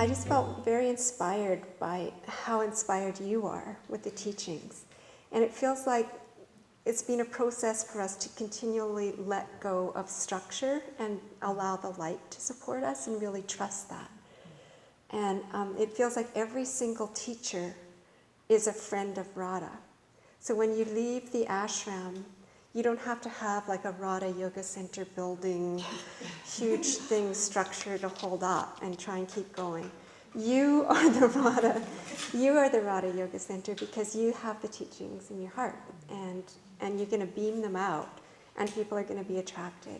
I just felt very inspired by how inspired you are with the teachings. And it feels like it's been a process for us to continually let go of structure and allow the light to support us and really trust that. And it feels like every single teacher is a friend of Radha. So when you leave the ashram, you don't have to have like a Radha Yoga Center building, huge thing structure to hold up and try and keep going. You are the Radha Yoga Center because you have the teachings in your heart, and you're going to beam them out, and people are going to be attracted.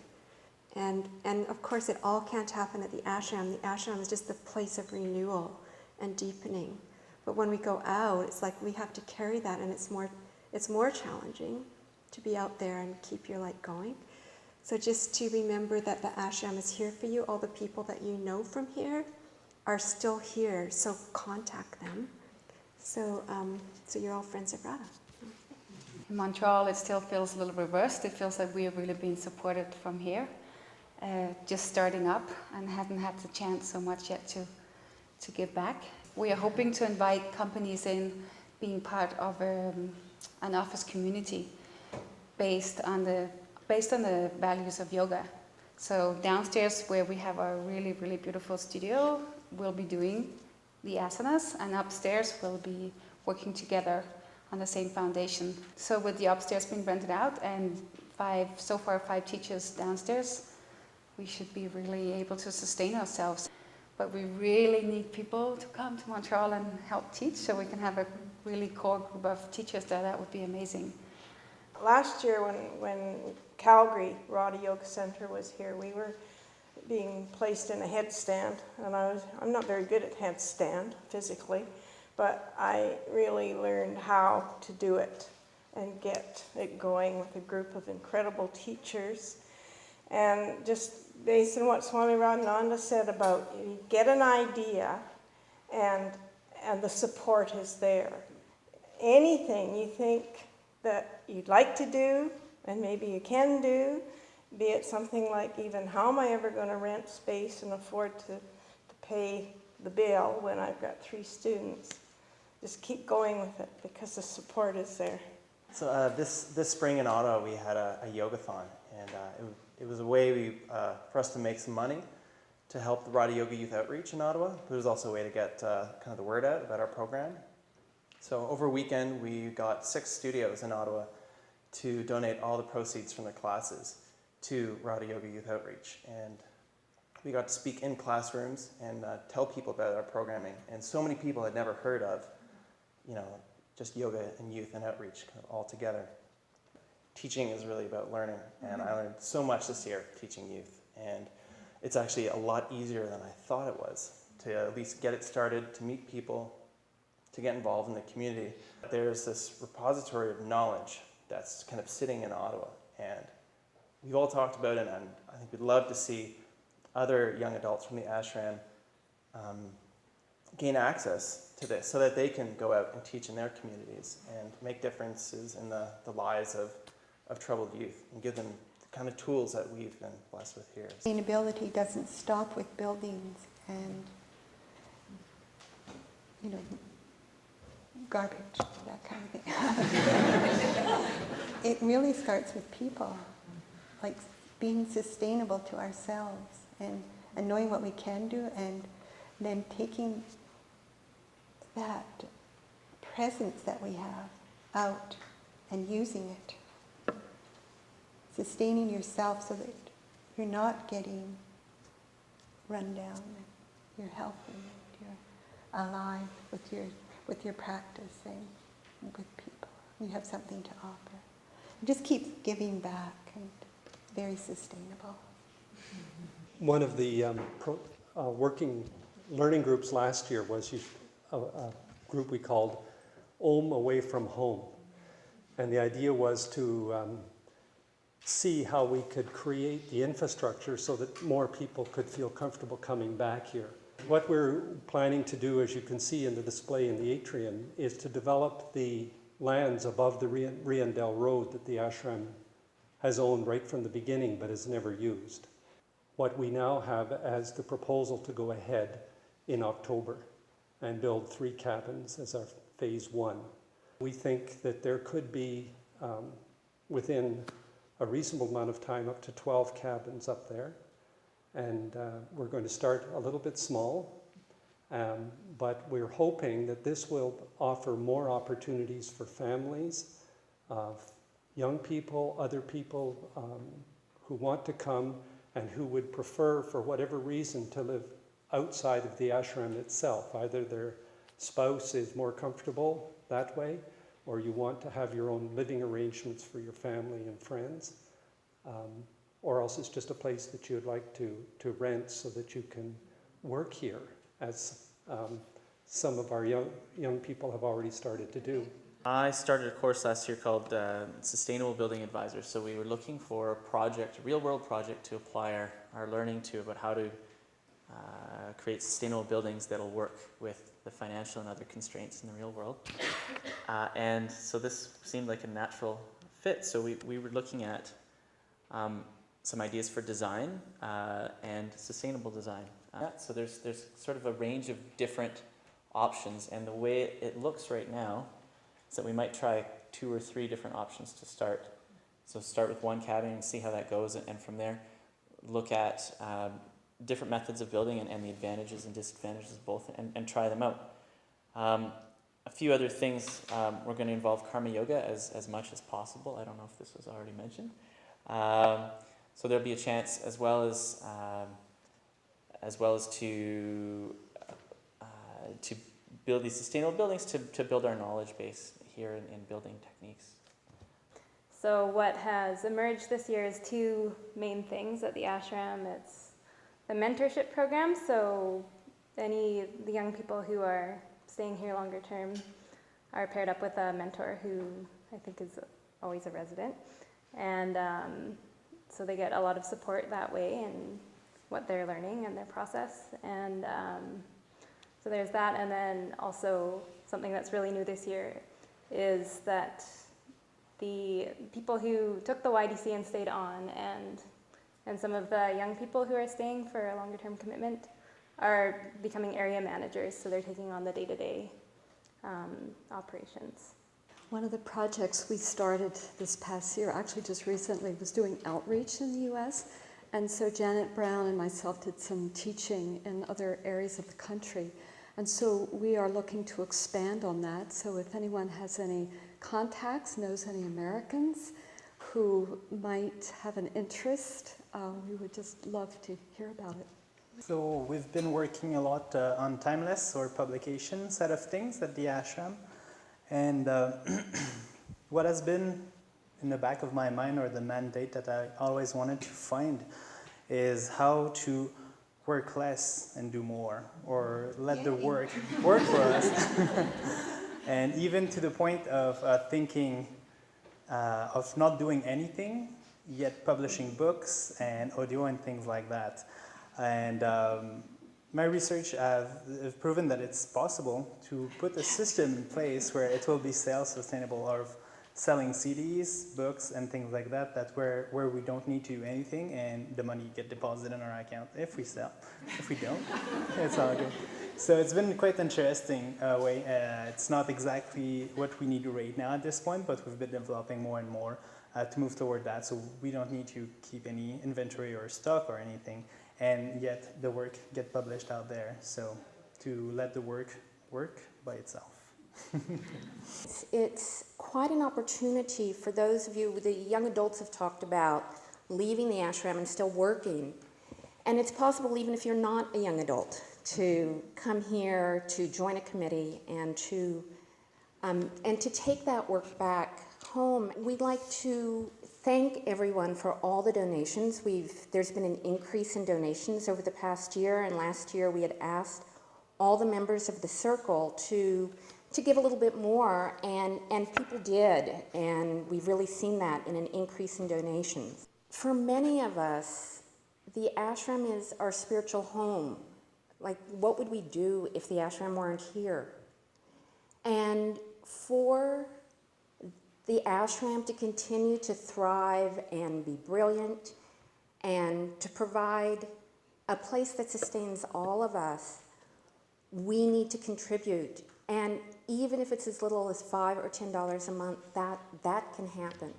And of course, it all can't happen at the ashram. The ashram is just the place of renewal and deepening. But when we go out, it's like we have to carry that, and it's more challenging to be out there and keep your light going. So just to remember that the ashram is here for you. All the people that you know from here are still here, so contact them. So you're all friends of Radha. In Montreal, it still feels a little reversed. It feels like we have really been supported from here, just starting up, and haven't had the chance so much yet to give back. We are hoping to invite companies in, being part of an office community based on the values of yoga. So downstairs, where we have our really, really beautiful studio, we'll be doing the asanas, and upstairs we'll be working together on the same foundation. So with the upstairs being rented out and so far five teachers downstairs, we should be really able to sustain ourselves. But we really need people to come to Montreal and help teach, so we can have a really core group of teachers there. That would be amazing. Last year when Calgary Radha Yoga Center was here, we were being placed in a headstand, and I'm not very good at headstand physically, but I really learned how to do it and get it going with a group of incredible teachers. And just based on what Swami Radhananda said about you get an idea and the support is there. Anything you think that you'd like to do and maybe you can do, be it something like even how am I ever going to rent space and afford to pay the bill when I've got 3 students, just keep going with it because the support is there. So this spring in Ottawa we had a yogathon, and it was a way for us to make some money to help the Radha Yoga Youth Outreach in Ottawa, but it was also a way to get kind of the word out about our program. So over a weekend we got 6 studios in Ottawa to donate all the proceeds from their classes to Radha Yoga Youth Outreach, and we got to speak in classrooms and tell people about our programming, and so many people had never heard of, just yoga and youth and outreach kind of all together. Teaching is really about learning, and I learned so much this year teaching youth, and it's actually a lot easier than I thought it was to at least get it started, to meet people, to get involved in the community. There's this repository of knowledge that's kind of sitting in Ottawa, and we've all talked about it, and I think we'd love to see other young adults from the ashram gain access to this so that they can go out and teach in their communities and make differences in the lives of troubled youth and give them the kind of tools that we've been blessed with here. Sustainability doesn't stop with buildings and, garbage, that kind of thing. It really starts with people, like being sustainable to ourselves and knowing what we can do, and then taking that presence that we have out and using it. Sustaining yourself so that you're not getting run down, you're healthy, you're alive with your practice and with people. You have something to offer. Just keep giving back, and very sustainable. One of the working learning groups last year was a group we called Om Away from Home. And the idea was to see how we could create the infrastructure so that more people could feel comfortable coming back here. What we're planning to do, as you can see in the display in the atrium, is to develop the lands above the Riandel Road that the ashram has owned right from the beginning but has never used. What we now have as the proposal to go ahead in October and build 3 cabins as our phase 1. We think that there could be, within a reasonable amount of time, up to 12 cabins up there. And we're going to start a little bit small, but we're hoping that this will offer more opportunities for families, young people, other people who want to come and who would prefer, for whatever reason, to live outside of the ashram itself. Either their spouse is more comfortable that way, or you want to have your own living arrangements for your family and friends, or else it's just a place that you'd like to rent so that you can work here, as some of our young people have already started to do. I started a course last year called Sustainable Building Advisor. So we were looking for a project, a real-world project, to apply our learning to about how to create sustainable buildings that'll work with the financial and other constraints in the real world. And so this seemed like a natural fit. So we were looking at some ideas for design and sustainable design. So there's sort of a range of different options, and the way it looks right now is that we might try 2 or 3 different options to start. So start with 1 cabin and see how that goes, and from there look at different methods of building and the advantages and disadvantages of both, and try them out. A few other things, we're going to involve karma yoga as much as possible. I don't know if this was already mentioned. So there'll be a chance, as well as to build these sustainable buildings, to build our knowledge base here in building techniques. So what has emerged this year is 2 main things at the ashram. It's the mentorship program, so the young people who are staying here longer term are paired up with a mentor who I think is always a resident. And so they get a lot of support that way in what they're learning and their process. And so there's that. And then also something that's really new this year is that the people who took the YDC and stayed on, and some of the young people who are staying for a longer term commitment are becoming area managers, so they're taking on the day-to-day operations. One of the projects we started this past year, actually just recently, was doing outreach in the U.S. And so Janet Brown and myself did some teaching in other areas of the country. And so we are looking to expand on that. So if anyone has any contacts, knows any Americans who might have an interest, we would just love to hear about it. So we've been working a lot on timeless or publication side of things at the ashram. And what has been in the back of my mind, or the mandate that I always wanted to find, is how to work less and do more, or let the work work for us. And even to the point of thinking of not doing anything, yet publishing books and audio and things like that. And my research have proven that it's possible to put a system in place where it will be self-sustainable, or selling CDs, books, and things like that, where we don't need to do anything, and the money get deposited in our account if we sell. If we don't, it's all good. So it's been quite interesting way. It's not exactly what we need right now at this point, but we've been developing more and more to move toward that. So we don't need to keep any inventory or stock or anything, and yet the work get published out there. So to let the work work by itself. It's quite an opportunity for those of you, the young adults have talked about leaving the ashram and still working. And it's possible, even if you're not a young adult, to come here, to join a committee, and to take that work back home. We'd like to thank everyone for all the donations. There's been an increase in donations over the past year, and last year we had asked all the members of the circle to give a little bit more, and people did, and we've really seen that in an increase in donations. For many of us, the ashram is our spiritual home. Like, what would we do if the ashram weren't here? And for the ashram to continue to thrive and be brilliant, and to provide a place that sustains all of us, we need to contribute. And even if it's as little as $5 or $10 a month, that can happen.